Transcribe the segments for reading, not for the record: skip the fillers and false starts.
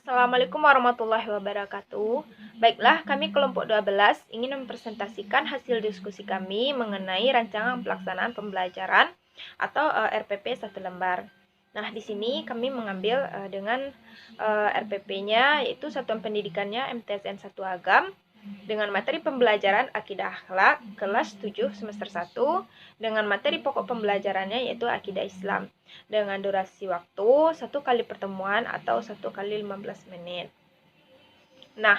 Assalamualaikum warahmatullahi wabarakatuh. Baiklah, kami kelompok 12 ingin mempresentasikan hasil diskusi kami mengenai rancangan pelaksanaan pembelajaran atau RPP 1 lembar. Nah, di sini kami mengambil dengan RPP-nya yaitu Satuan Pendidikannya MTSN 1 Agam dengan materi pembelajaran Akidah Akhlak kelas 7 semester 1 dengan materi pokok pembelajarannya yaitu Akidah Islam dengan durasi waktu 1 kali pertemuan atau 1 kali 15 menit. Nah,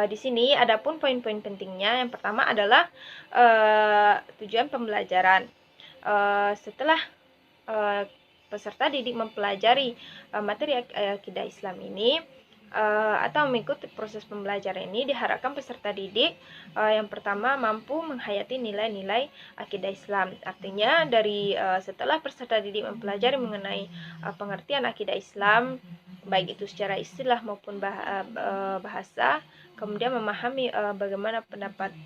di sini adapun poin-poin pentingnya. Yang pertama adalah tujuan pembelajaran. Setelah peserta didik mempelajari materi Akidah Islam ini atau mengikuti proses pembelajaran ini, diharapkan peserta didik yang pertama mampu menghayati nilai-nilai akidah Islam. Artinya dari setelah peserta didik mempelajari mengenai pengertian akidah Islam, baik itu secara istilah maupun bahasa, kemudian memahami bagaimana pendapat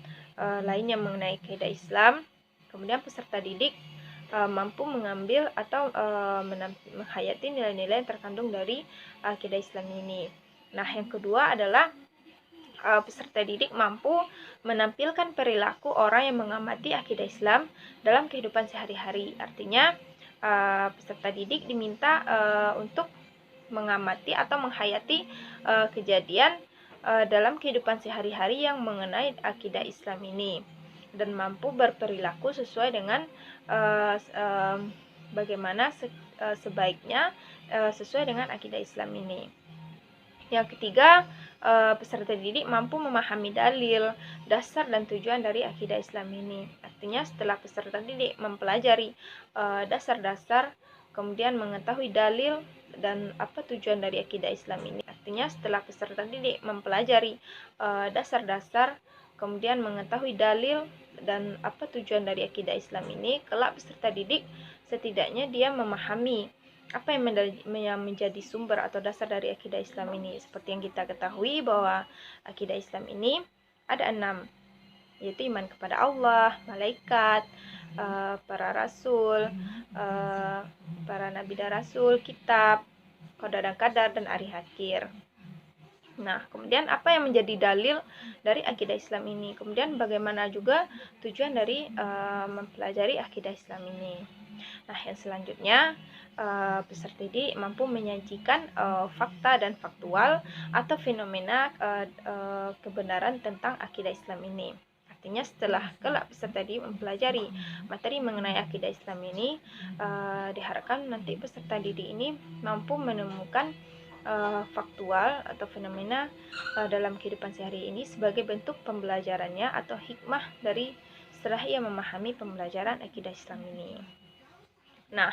lainnya mengenai akidah Islam, kemudian peserta didik mampu mengambil atau menghayati nilai-nilai yang terkandung dari akidah Islam ini. Nah, yang kedua adalah peserta didik mampu menampilkan perilaku orang yang mengamati akidah Islam dalam kehidupan sehari-hari. Artinya, peserta didik diminta untuk mengamati atau menghayati kejadian dalam kehidupan sehari-hari yang mengenai akidah Islam ini dan mampu berperilaku sesuai dengan bagaimana sebaiknya sesuai dengan akidah Islam ini. Yang ketiga, peserta didik mampu memahami dalil, dasar, dan tujuan dari akidah Islam ini. Artinya setelah peserta didik mempelajari dasar-dasar, kemudian mengetahui dalil dan apa tujuan dari akidah Islam ini. Artinya setelah peserta didik mempelajari dasar-dasar, kemudian mengetahui dalil dan apa tujuan dari akidah Islam ini, kelak peserta didik setidaknya dia memahami apa yang menjadi sumber atau dasar dari akidah Islam ini. Seperti yang kita ketahui bahwa akidah Islam ini ada 6, yaitu iman kepada Allah, malaikat, para rasul, para nabi dan rasul, kitab, qada dan qadar, dan hari akhir. Nah, kemudian apa yang menjadi dalil dari akidah Islam ini? Kemudian bagaimana juga tujuan dari mempelajari akidah Islam ini? Nah, yang selanjutnya peserta didik mampu menyajikan fakta dan faktual atau fenomena kebenaran tentang akidah Islam ini. Artinya setelah kelak peserta didik mempelajari materi mengenai akidah Islam ini, diharapkan nanti peserta didik ini mampu menemukan faktual atau fenomena dalam kehidupan sehari ini sebagai bentuk pembelajarannya atau hikmah dari setelah ia memahami pembelajaran akidah Islam ini. Nah,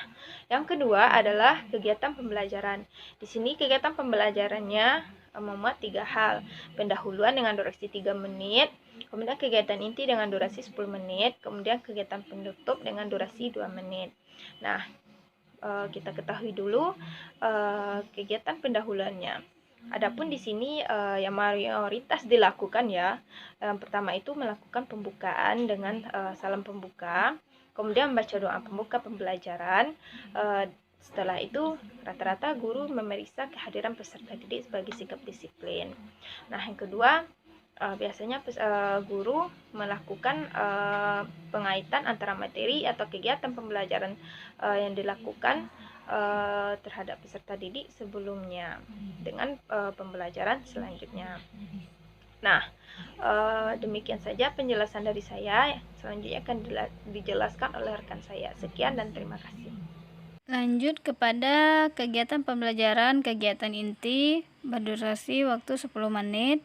yang kedua adalah kegiatan pembelajaran. Di sini kegiatan pembelajarannya memuat 3 hal. Pendahuluan dengan durasi 3 menit, kemudian kegiatan inti dengan durasi 10 menit, kemudian kegiatan penutup dengan durasi 2 menit. Nah, kita ketahui dulu kegiatan pendahuluannya. Adapun di sini yang mayoritas dilakukan ya. Yang pertama itu melakukan pembukaan dengan salam pembuka. Kemudian membaca doa pembuka pembelajaran. Setelah itu rata-rata guru memeriksa kehadiran peserta didik sebagai sikap disiplin. Nah, yang kedua biasanya guru melakukan pengaitan antara materi atau kegiatan pembelajaran yang dilakukan terhadap peserta didik sebelumnya dengan pembelajaran selanjutnya. Nah, demikian saja penjelasan dari saya. Selanjutnya akan dijelaskan oleh rekan saya. Sekian dan terima kasih. Lanjut kepada kegiatan pembelajaran, kegiatan inti berdurasi waktu 10 menit.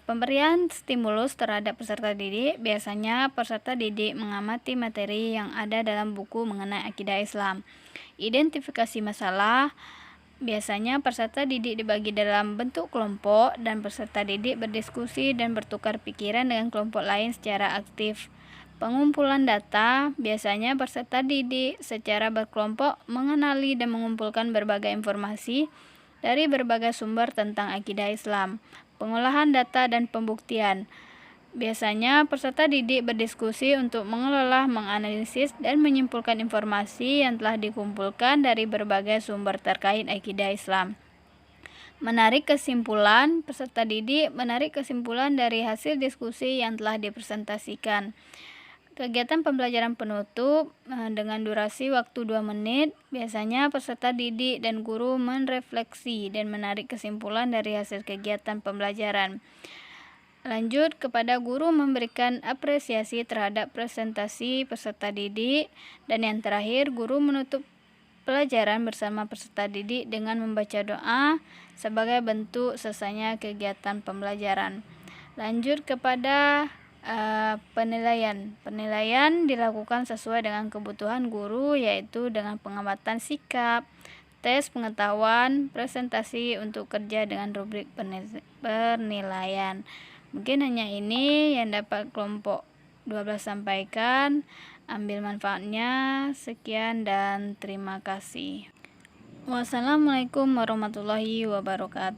Pemberian stimulus terhadap peserta didik. Biasanya peserta didik mengamati materi yang ada dalam buku mengenai akidah Islam. Identifikasi masalah. Biasanya peserta didik dibagi dalam bentuk kelompok dan peserta didik berdiskusi dan bertukar pikiran dengan kelompok lain secara aktif. Pengumpulan data. Biasanya peserta didik secara berkelompok mengenali dan mengumpulkan berbagai informasi dari berbagai sumber tentang akidah Islam. Pengolahan data dan pembuktian. Biasanya peserta didik berdiskusi untuk mengelola, menganalisis, dan menyimpulkan informasi yang telah dikumpulkan dari berbagai sumber terkait akidah Islam. Menarik kesimpulan, peserta didik menarik kesimpulan dari hasil diskusi yang telah dipresentasikan. Kegiatan pembelajaran penutup dengan durasi waktu 2 menit, biasanya peserta didik dan guru merefleksi dan menarik kesimpulan dari hasil kegiatan pembelajaran. Lanjut kepada guru memberikan apresiasi terhadap presentasi peserta didik, dan yang terakhir guru menutup pelajaran bersama peserta didik dengan membaca doa sebagai bentuk selesainya kegiatan pembelajaran. Lanjut kepada penilaian. Penilaian dilakukan sesuai dengan kebutuhan guru, yaitu dengan pengamatan sikap, tes pengetahuan, presentasi untuk kerja dengan rubrik penilaian. Mungkin hanya ini yang dapat kelompok 12 sampaikan. Ambil manfaatnya. Sekian dan terima kasih. Wassalamualaikum warahmatullahi wabarakatuh.